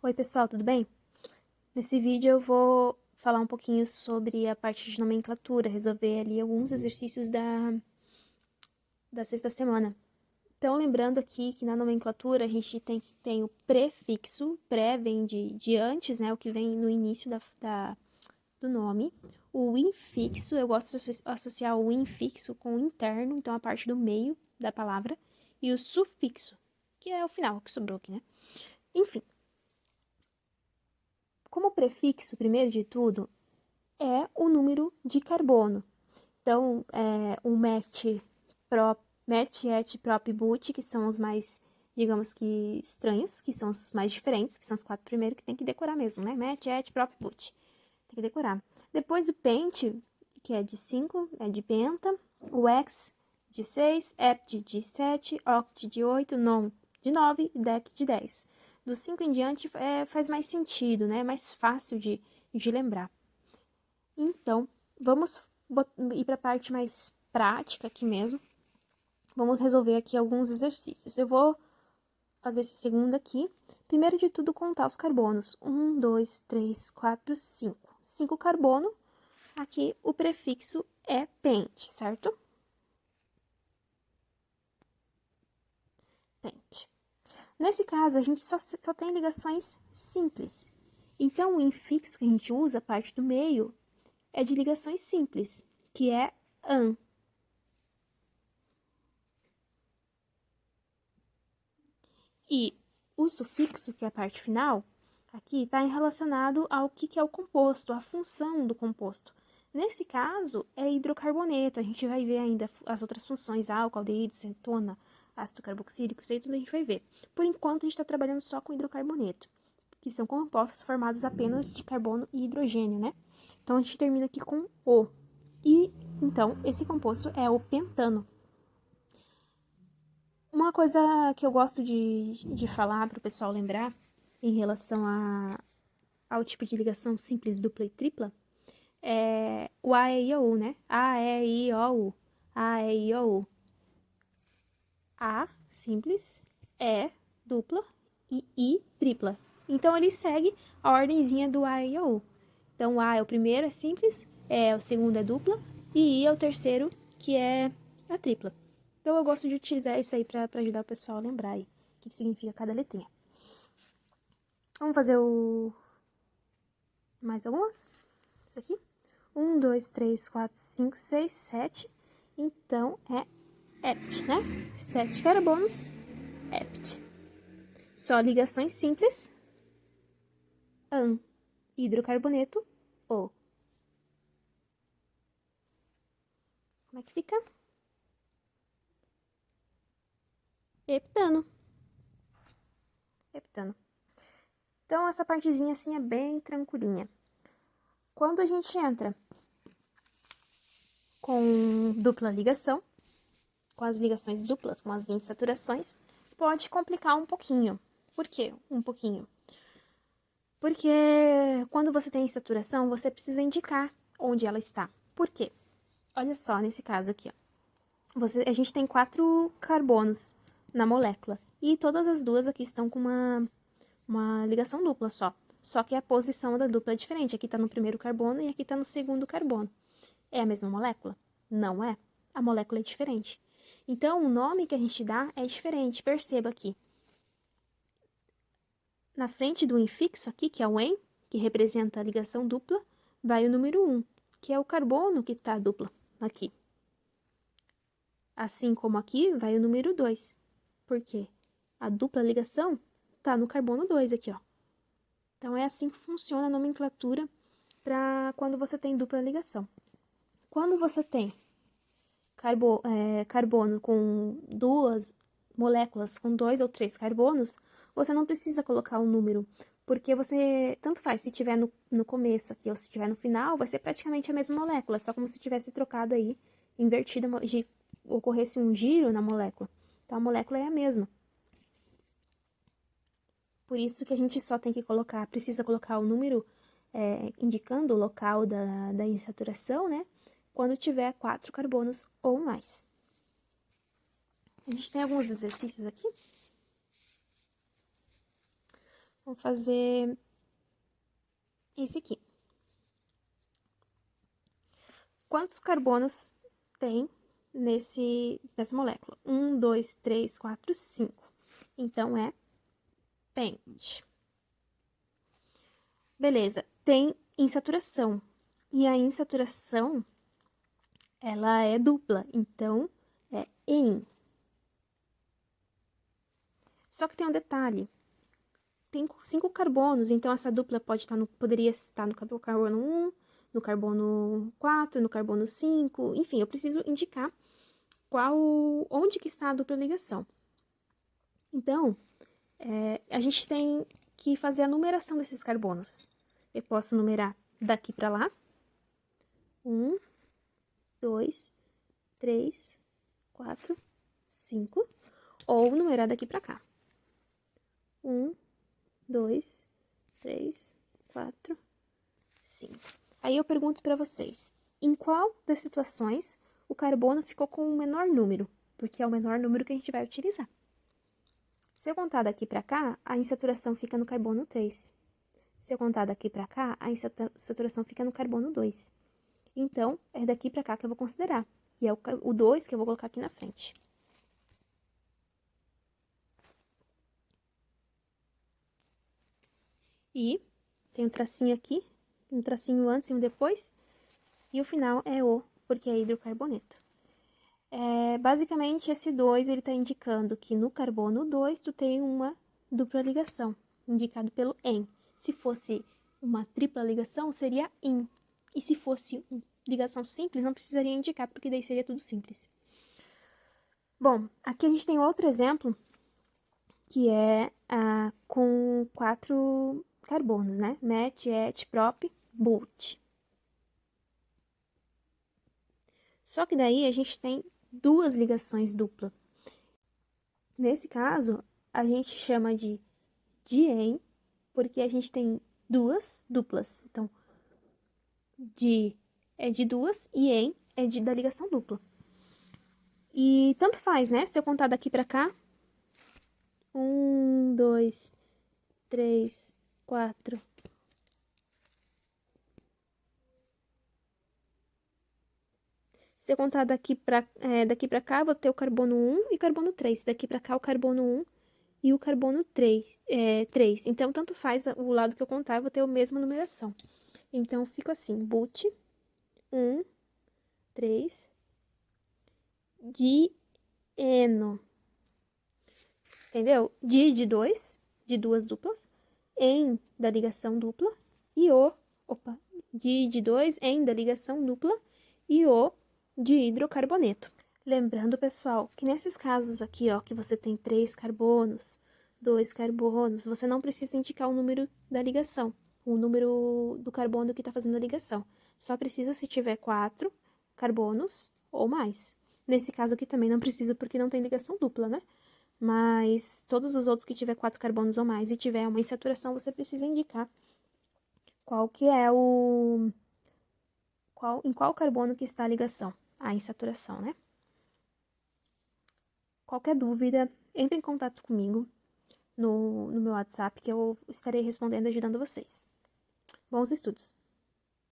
Oi pessoal, tudo bem? Nesse vídeo eu vou falar um pouquinho sobre a parte de nomenclatura, resolver ali alguns exercícios da sexta semana. Então, lembrando aqui que na nomenclatura a gente tem o prefixo, pré vem de antes, né, o que vem no início do nome. O infixo, eu gosto de associar o infixo com o interno, então a parte do meio da palavra. E o sufixo, que é o final, que sobrou aqui, né? Enfim. Como prefixo, primeiro de tudo, é o número de carbono. Então, o MET, ET, PROP e BUT, que são os mais, digamos que, estranhos, que são os mais diferentes, que são os 4 primeiros que tem que decorar mesmo, né? MET, ET, PROP e BUT. Tem que decorar. Depois o PENT, que é de 5, é de penta. O hex, de 6. Hept, de 7. Oct, de 8. Non, de 9. E dec, de 10. Do 5 em diante faz mais sentido, né? É mais fácil de lembrar. Então, vamos ir para a parte mais prática aqui mesmo. Vamos resolver aqui alguns exercícios. Eu vou fazer esse segundo aqui. Primeiro de tudo, contar os carbonos. 1, 2, 3, 4, 5. 5 carbono. Aqui o prefixo é pente, certo? Pente. Nesse caso, a gente só tem ligações simples. Então, o infixo que a gente usa, a parte do meio, é de ligações simples, que é an. E o sufixo, que é a parte final, aqui está relacionado ao que é o composto, a função do composto. Nesse caso, é hidrocarboneto. A gente vai ver ainda as outras funções, álcool, aldeído, cetona, ácido carboxílico, isso aí tudo a gente vai ver. Por enquanto, a gente está trabalhando só com hidrocarboneto, que são compostos formados apenas de carbono e hidrogênio, né? Então, a gente termina aqui com O. E, então, esse composto é o pentano. Uma coisa que eu gosto de falar para o pessoal lembrar em relação ao tipo de ligação simples, dupla e tripla é o A, E, I, O, U, né? A, E, I, O, U. A, E, I, O, U. A, simples, E, dupla e I, tripla. Então, ele segue a ordenzinha do A, E, I, O, U. Então, o A é o primeiro, é simples, o segundo é dupla, e I é o terceiro, que é a tripla. Então, eu gosto de utilizar isso aí para ajudar o pessoal a lembrar aí o que significa cada letrinha. Vamos fazer mais algumas? Isso aqui. 1, 2, 3, 4, 5, 6, 7. Então, é hept, né? 7 carbonos, hept. Só ligações simples. An, hidrocarboneto, O. Como é que fica? Heptano. Heptano. Então, essa partezinha assim é bem tranquilinha. Quando a gente entra com dupla ligação, com as ligações duplas, com as insaturações, pode complicar um pouquinho. Por quê? Um pouquinho. Porque quando você tem insaturação, você precisa indicar onde ela está. Por quê? Olha só, nesse caso aqui, ó. A gente tem 4 carbonos na molécula. E todas as duas aqui estão com uma ligação dupla só. Só que a posição da dupla é diferente. Aqui está no primeiro carbono e aqui está no segundo carbono. É a mesma molécula? Não é. A molécula é diferente. Então, o nome que a gente dá é diferente. Perceba aqui. Na frente do infixo aqui, que é o en, que representa a ligação dupla, vai o número 1, que é o carbono que está dupla aqui. Assim como aqui, vai o número 2. Por quê? A dupla ligação está no carbono 2 aqui, ó. Então, é assim que funciona a nomenclatura para quando você tem dupla ligação. Quando você tem carbono com duas moléculas com 2 ou 3 carbonos, você não precisa colocar um número, porque você, tanto faz, se tiver no começo aqui ou se tiver no final, vai ser praticamente a mesma molécula, só como se tivesse trocado aí, invertido, ocorresse um giro na molécula. Então, a molécula é a mesma. Por isso que a gente só tem que precisa colocar o número indicando o local da insaturação, né? Quando tiver 4 carbonos ou mais. A gente tem alguns exercícios aqui. Vamos fazer esse aqui. Quantos carbonos tem nessa molécula? 1, 2, 3, 4, 5. Então, é pente. Beleza, tem insaturação. E a insaturação, ela é dupla, então é em. Só que tem um detalhe. Tem 5 carbonos, então essa dupla poderia estar no carbono 1, no carbono 4, no carbono 5, enfim, eu preciso indicar onde que está a dupla ligação. Então, a gente tem que fazer a numeração desses carbonos. Eu posso numerar daqui para lá. 1, 2, 3, 4, 5. Ou numerar daqui para cá. 1, 2, 3, 4, 5. Aí eu pergunto para vocês, em qual das situações o carbono ficou com o menor número? Porque é o menor número que a gente vai utilizar. Se eu contar daqui para cá, a insaturação fica no carbono 3. Se eu contar daqui para cá, a insaturação fica no carbono 2. Então, é daqui para cá que eu vou considerar. E é o 2 que eu vou colocar aqui na frente. E tem um tracinho aqui, um tracinho antes e um depois. E o final é O, porque é hidrocarboneto. Basicamente, esse 2, ele está indicando que no carbono 2, tu tem uma dupla ligação, indicado pelo EN. Se fosse uma tripla ligação, seria IN. E se fosse ligação simples, não precisaria indicar, porque daí seria tudo simples. Bom, aqui a gente tem outro exemplo, que é com 4 carbonos, né? MET, ET, PROP, BUT. Só que daí a gente tem 2 ligações duplas. Nesse caso, a gente chama de dien, porque a gente tem 2 duplas. Então, di é de 2 e en é da ligação dupla. E tanto faz, né? Se eu contar daqui pra cá, 1, 2, 3, 4. Se eu contar daqui pra cá, eu vou ter o carbono 1 e carbono 3. Daqui pra cá, o carbono 1 e o carbono 3. Então, tanto faz o lado que eu contar, eu vou ter a mesma numeração. Então, fica assim, but, 1, 3, dieno. Entendeu? De 2, de 2 duplas, em da ligação dupla, e de 2, em da ligação dupla, e o de hidrocarboneto. Lembrando, pessoal, que nesses casos aqui, ó, que você tem 3 carbonos, 2 carbonos, você não precisa indicar o número da ligação, o número do carbono que está fazendo a ligação. Só precisa se tiver 4 carbonos ou mais. Nesse caso aqui também não precisa porque não tem ligação dupla, né? Mas todos os outros que tiver 4 carbonos ou mais e tiver uma insaturação, você precisa indicar qual que é em qual carbono que está a ligação, a insaturação, né? Qualquer dúvida, entre em contato comigo no meu WhatsApp, que eu estarei respondendo e ajudando vocês. Bons estudos!